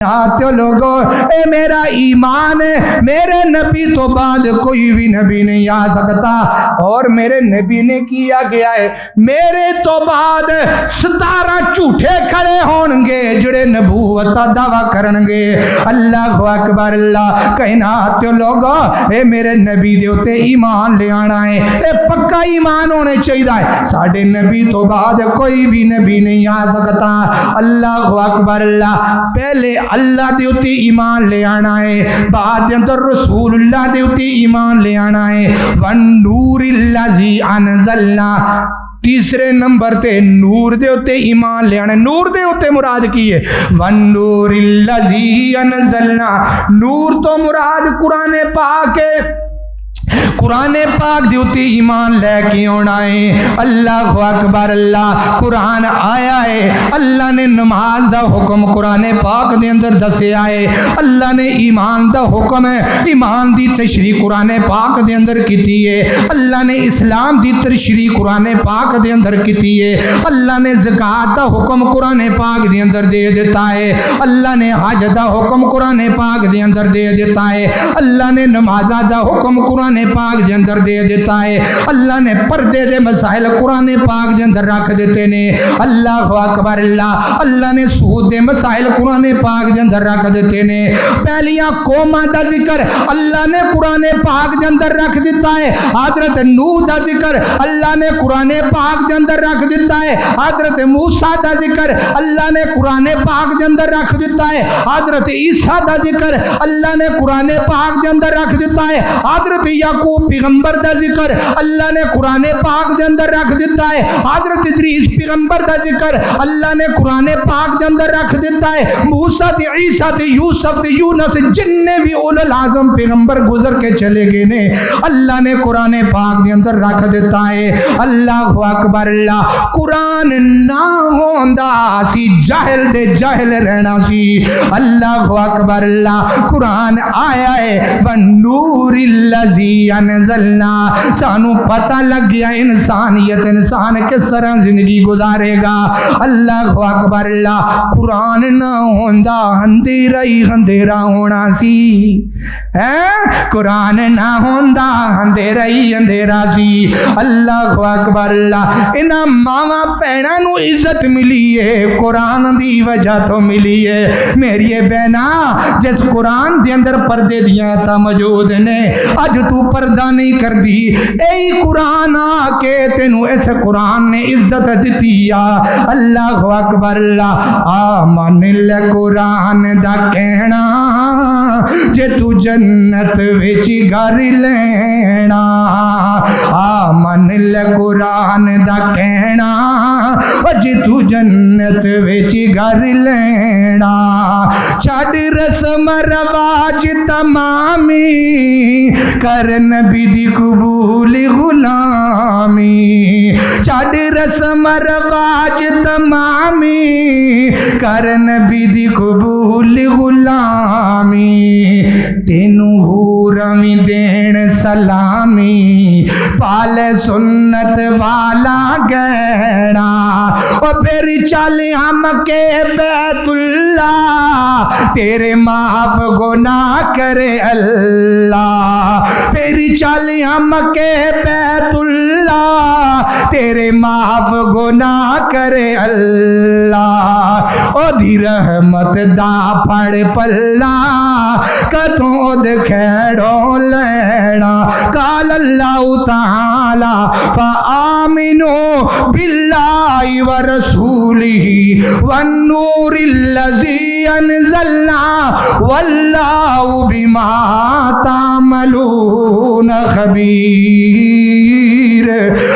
آتے لوگو اے میرا ایمان ہے میرے نبی تو بعد کوئی بھی نبی نہیں آ سکتا، اور میرے نبی نے کیا گیا ہے میرے تو بعد 17 جھوٹے کھڑے ہون گے جڑے نبوت کا دعویٰ کرن گے۔ اللہ اکبر، اللہ کہنا آتے لوگو اے میرے نبی دے ہوتے ایمان لے آنا ہے، اے پکا ایمان ہونے چاہیے ہے، ساڑھے نبی تو بعد کوئی بھی نبی نہیں آ سکتا۔ اللہ اکبر، اللہ پہلے اللہ دے اتے ایمان لے آنا ہے، بعد اندر رسول اللہ دے اتے ایمان لے آنا ہے۔ وَالنُّورِ الَّذِي أَنزَلْنَا، تیسرے نمبر تے نور دے اتے ایمان لے آنا ہے۔ نور دے اتے مراد کی ہے وَالنُّورِ الَّذِي أَنزَلْنَا، نور تو مراد قرآن پاک ہے، قرآن پاک دیوتی ایمان لے کے ہونا ہے۔ اللہ اکبر، اللہ قرآن آیا ہے، اللہ نے نماز دا حکم قرآن پاک دے اندر دسے آئے، اللہ نے ایمان دا حکم ہے، ایمان دی تشریح قرآن پاک دے اندر کیتی ہے، اللہ نے اسلام دی تشریح قرآن پاک دے اندر کیتی ہے، اللہ نے زکوٰۃ دا حکم قرآن پاک دے اندر دے دیتا ہے، اللہ نے حج دا حکم قرآن پاک دے اندر دے دیتا ہے، اللہ نے نماز دا حکم قرآن پاک دے اندر دے دیتا ہے، اللہ نے پردے دے مسائل قرآن پاک دے اندر رکھ دیتے نے۔ اللہ اکبر، اللہ نے سود دے مسائل قرآن پاک دے اندر رکھ دیتے نے۔ پہلیاں قوماں دا ذکر اللہ نے قرآن پاک دے اندر رکھ دیتا ہے، حضرت نوح دا ذکر اللہ نے قرآن پاک دے اندر رکھ دیتا ہے، حضرت موسیٰ دا ذکر اللہ نے قرآن پاک دے اندر رکھ دیتا ہے، حضرت عیسیٰ دا ذکر اللہ نے قرآن پاک دے اندر رکھ دیتا ہے، حضرت یعقوب پیغمبر دا ذکر اللہ نے قرآن پاک دے اندر رکھ دیتا ہے، حضرت ادریس پیغمبر دا ذکر اللہ نے قرآن پاک دے اندر رکھ دیتا ہے، موسیٰ تے عیسیٰ تے یوسف تے یونس جننے بھی اولو العظم پیغمبر گزر کے چلے گئے نے اللہ نے قرآن پاک دے اندر رکھ دیتا ہے۔ اللہ اکبر، اللہ قرآن نہ ہوندا سی جاہل دے جاہل رہنا سی۔ اللہ اکبر، اللہ قرآن آیا ہے وَالنُّورِ الَّذِي أَنزَلْنَا، سانو پتہ لگ گیا انسانیت انسان کس طرح زندگی گزارے گا۔ اللہ اکبر، اللہ قرآن نہ ہوندا اندھیرا ہی اندھیرا ہونا سی، قرآن نہ ہوندا اندھیرا ہی اندھیرا سی۔ اللہ اکبر، اللہ انہاں ماواں بہناں نو عزت ملی ہے قرآن دی وجہ تو ملی ہے۔ میری بہنا جس قرآن دے اندر پردے دیاں تا موجود نے، اج تو پردہ نہیں کر دی، اے قرآن آ کے تینو اس قرآن نے عزت دیتی آ۔ اللہ اکبر، اللہ آمن قرآن دا کہنا جے تو جنت وچ گھر لینا، آمن قرآن دا کہنا جے تو جنت وچ گھر لینا، چھڈ رسم رواج تمامی کر نبی دی قبول غلامی، چھڈ رسم رواج تمامی کر نبی دی قبول غلامی، تینو حورمی دین سلامی پال سنت والا گہنا، اور پھر چل ہم کے بیت اللہ تیرے معاف گناہ کرے اللہ، پھر چل ہم کے بیت اللہ تیرے معاف گناہ کرے اللہ، او دی رحمت دا پڑ پلا کتوں اد کھیڑوں لینا، قال اللہ تعالی فآمنوا باللہ ورسولہ والنور الذی انزلنا واللہ بما تعملون خبیر۔